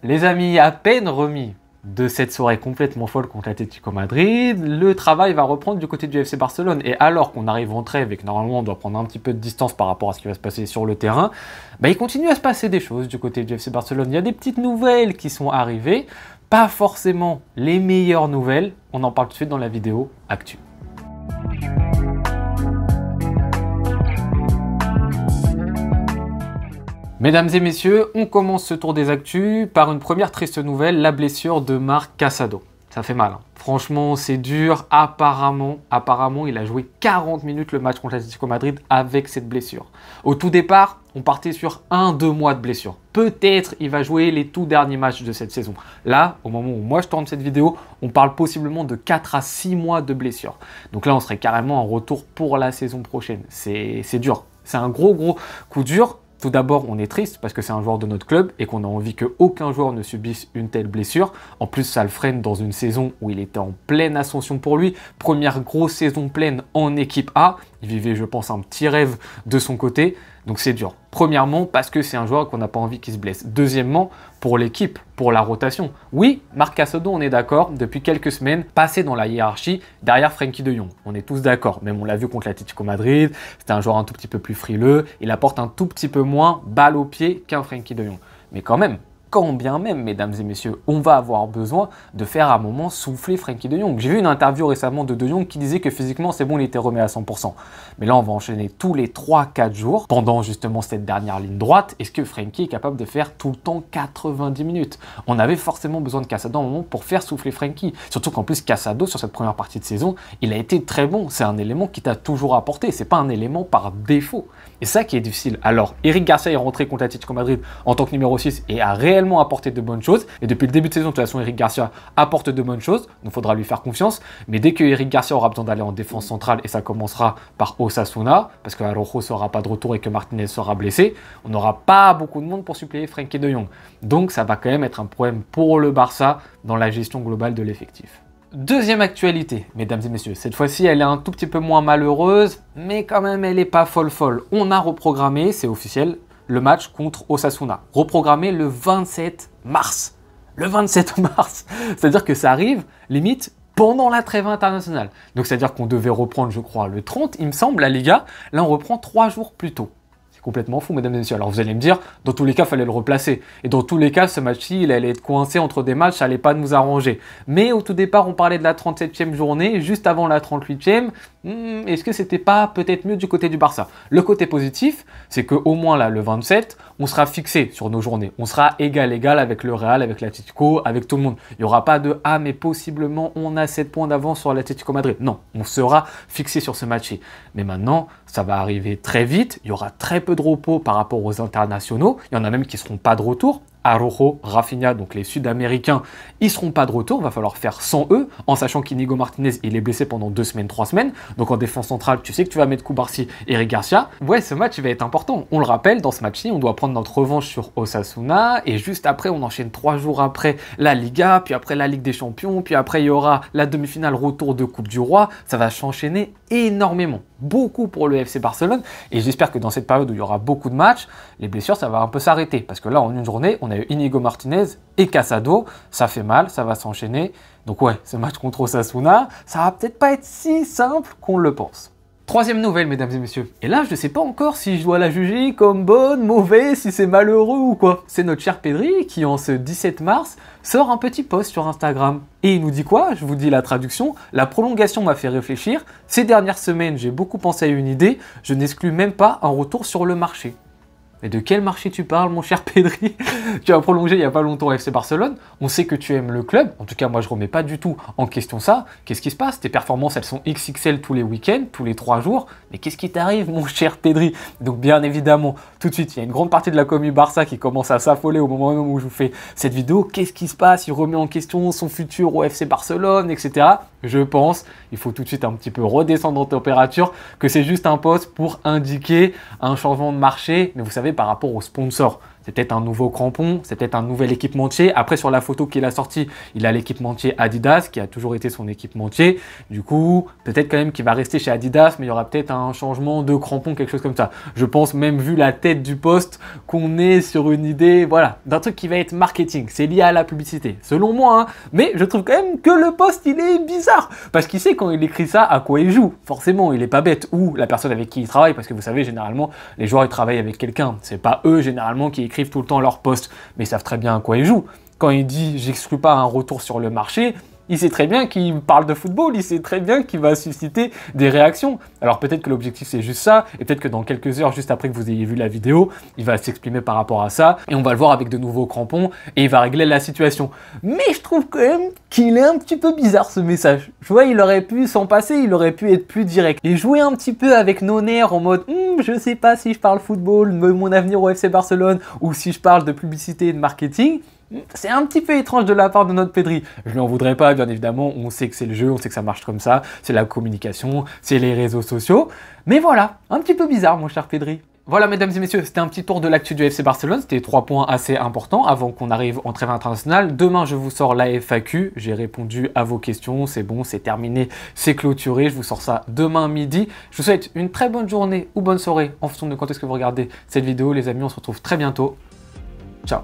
Les amis, à peine remis de cette soirée complètement folle contre l'Atlético Madrid, le travail va reprendre du côté du FC Barcelone. Et alors qu'on arrive en trêve et que normalement on doit prendre un petit peu de distance par rapport à ce qui va se passer sur le terrain, il continue à se passer des choses du côté du FC Barcelone. Il y a des petites nouvelles qui sont arrivées, pas forcément les meilleures nouvelles. On en parle tout de suite dans la vidéo Actu. Mesdames et messieurs, on commence ce tour des actus par une première triste nouvelle, la blessure de Marc Casado. Ça fait mal, hein. Franchement, c'est dur. Apparemment, il a joué 40 minutes le match contre l'Atlético Madrid avec cette blessure. Au tout départ, on partait sur 1-2 mois de blessure. Peut-être il va jouer les tout derniers matchs de cette saison. Là, au moment où moi je tourne cette vidéo, on parle possiblement de 4 à 6 mois de blessure. Donc là, on serait carrément en retour pour la saison prochaine. C'est dur. C'est un gros coup dur. Tout d'abord, on est triste parce que c'est un joueur de notre club et qu'on a envie qu'aucun joueur ne subisse une telle blessure. En plus, ça le freine dans une saison où il était en pleine ascension pour lui. Première grosse saison pleine en équipe A. Il vivait, je pense, un petit rêve de son côté. Donc c'est dur. Premièrement, parce que c'est un joueur qu'on n'a pas envie qu'il se blesse. Deuxièmement, pour l'équipe, pour la rotation. Oui, Marc Casado, on est d'accord, depuis quelques semaines, passé dans la hiérarchie derrière Frenkie de Jong. On est tous d'accord. Même on l'a vu contre l'Atlético Madrid, c'était un joueur un tout petit peu plus frileux. Il apporte un tout petit peu moins balle au pied qu'un Frenkie de Jong. Mais quand même, bien même, mesdames et messieurs, on va avoir besoin de faire à un moment souffler Frenkie de Jong. J'ai vu une interview récemment de Jong qui disait que physiquement, c'est bon, il était remis à 100%. Mais là, on va enchaîner tous les 3-4 jours pendant justement cette dernière ligne droite. Est-ce que Frenkie est capable de faire tout le temps 90 minutes? On avait forcément besoin de Casado à un moment pour faire souffler Frenkie. Surtout qu'en plus, Casado, sur cette première partie de saison, il a été très bon. C'est un élément qui t'a toujours apporté. C'est pas un élément par défaut. Et ça qui est difficile. Alors, Eric Garcia est rentré contre l'Atlético Madrid en tant que numéro 6 et a réellement apporté de bonnes choses. Et depuis le début de saison, de toute façon, Eric Garcia apporte de bonnes choses. Donc, il faudra lui faire confiance. Mais dès que Eric Garcia aura besoin d'aller en défense centrale, et ça commencera par Osasuna, parce que Araujo ne sera pas de retour et que Martinez sera blessé, on n'aura pas beaucoup de monde pour suppléer Frenkie de Jong. Donc, ça va quand même être un problème pour le Barça dans la gestion globale de l'effectif. Deuxième actualité, mesdames et messieurs, cette fois-ci elle est un tout petit peu moins malheureuse, mais quand même elle n'est pas folle. On a reprogrammé, c'est officiel, le match contre Osasuna. Reprogrammé le 27 mars. Le 27 mars, c'est-à-dire que ça arrive limite pendant la trêve internationale. Donc c'est-à-dire qu'on devait reprendre, je crois, le 30, il me semble, la Liga. Là on reprend 3 jours plus tôt. Complètement fou, mesdames et messieurs. Alors vous allez me dire, dans tous les cas, il fallait le replacer. Et dans tous les cas, ce match-ci, il allait être coincé entre des matchs, ça allait pas nous arranger. Mais au tout départ, on parlait de la 37e journée, juste avant la 38e. Est-ce que c'était pas peut-être mieux du côté du Barça? Le côté positif, c'est qu'au moins là, le 27, on sera fixé sur nos journées. On sera égal avec le Real, avec l'Atlético, avec tout le monde. Il n'y aura pas de « Ah, mais possiblement, on a 7 points d'avance sur l'Atlético Madrid ». Non, on sera fixé sur ce match-ci. Mais maintenant, ça va arriver très vite. Il y aura très peu de repos par rapport aux internationaux. Il y en a même qui ne seront pas de retour. Araujo, Rafinha, donc les Sud-Américains, ils seront pas de retour. Il va falloir faire sans eux, en sachant qu'Inigo Martinez, il est blessé pendant 2 semaines, 3 semaines. Donc en défense centrale, tu sais que tu vas mettre Cubarsí et Eric Garcia. Ouais, ce match va être important. On le rappelle, dans ce match-ci, on doit prendre notre revanche sur Osasuna. Et juste après, on enchaîne 3 jours après la Liga, puis après la Ligue des Champions, puis après il y aura la demi-finale retour de Coupe du Roi. Ça va s'enchaîner énormément. Beaucoup pour le FC Barcelone. Et j'espère que dans cette période où il y aura beaucoup de matchs, les blessures, ça va un peu s'arrêter. Parce que là, en une journée, on a eu Inigo Martinez et Casado. Ça fait mal, ça va s'enchaîner. Donc ouais, ce match contre Osasuna, ça va peut-être pas être si simple qu'on le pense. Troisième nouvelle, mesdames et messieurs. Et là, je ne sais pas encore si je dois la juger comme bonne, mauvaise, si c'est malheureux ou quoi. C'est notre cher Pedri qui, en ce 17 mars, sort un petit post sur Instagram. Et il nous dit quoi? Je vous dis la traduction. La prolongation m'a fait réfléchir. Ces dernières semaines, j'ai beaucoup pensé à une idée. Je n'exclus même pas un retour sur le marché. Mais de quel marché tu parles, mon cher Pedri? Tu as prolongé il n'y a pas longtemps au FC Barcelone. On sait que tu aimes le club. En tout cas, moi, je ne remets pas du tout en question ça. Qu'est-ce qui se passe? Tes performances, elles sont XXL tous les week-ends, tous les 3 jours. Mais qu'est-ce qui t'arrive, mon cher Pedri? Donc, bien évidemment, tout de suite, il y a une grande partie de la commu Barça qui commence à s'affoler au moment où je vous fais cette vidéo. Qu'est-ce qui se passe? Il remet en question son futur au FC Barcelone, etc. Je pense, il faut tout de suite un petit peu redescendre en température, que c'est juste un post pour indiquer un changement de marché. Mais vous savez, par rapport aux sponsors. C'est peut-être un nouveau crampon, c'est peut-être un nouvel équipementier. Après, sur la photo qu'il a sortie, il a l'équipementier Adidas, qui a toujours été son équipementier. Du coup, peut-être quand même qu'il va rester chez Adidas, mais il y aura peut-être un changement de crampon, quelque chose comme ça. Je pense même, vu la tête du poste, qu'on est sur une idée, voilà, d'un truc qui va être marketing. C'est lié à la publicité, selon moi, hein. Mais je trouve quand même que le poste, il est bizarre. Parce qu'il sait quand il écrit ça, à quoi il joue. Forcément, il est pas bête. Ou la personne avec qui il travaille, parce que vous savez, généralement, les joueurs, ils travaillent avec quelqu'un. C'est pas eux, généralement, qui écrivent tout le temps leur poste, mais ils savent très bien à quoi ils jouent. Quand il dit « j'exclus pas un retour sur le marché », il sait très bien qu'il parle de football, il sait très bien qu'il va susciter des réactions. Alors peut-être que l'objectif c'est juste ça, et peut-être que dans quelques heures, juste après que vous ayez vu la vidéo, il va s'exprimer par rapport à ça, et on va le voir avec de nouveaux crampons, et il va régler la situation. Mais je trouve quand même qu'il est un petit peu bizarre ce message. Je vois, il aurait pu s'en passer, il aurait pu être plus direct. Et jouer un petit peu avec nos nerfs en mode je sais pas si je parle football, de mon avenir au FC Barcelone, ou si je parle de publicité et de marketing. C'est un petit peu étrange de la part de notre Pedri. Je lui en voudrais pas, bien évidemment, on sait que c'est le jeu, on sait que ça marche comme ça, c'est la communication, c'est les réseaux sociaux. Mais voilà, un petit peu bizarre, mon cher Pedri. Voilà, mesdames et messieurs, c'était un petit tour de l'actu du FC Barcelone. C'était 3 points assez importants avant qu'on arrive en trêve internationale. Demain, je vous sors la FAQ. J'ai répondu à vos questions. C'est bon, c'est terminé, c'est clôturé. Je vous sors ça demain midi. Je vous souhaite une très bonne journée ou bonne soirée en fonction de quand est-ce que vous regardez cette vidéo. Les amis, on se retrouve très bientôt. Ciao.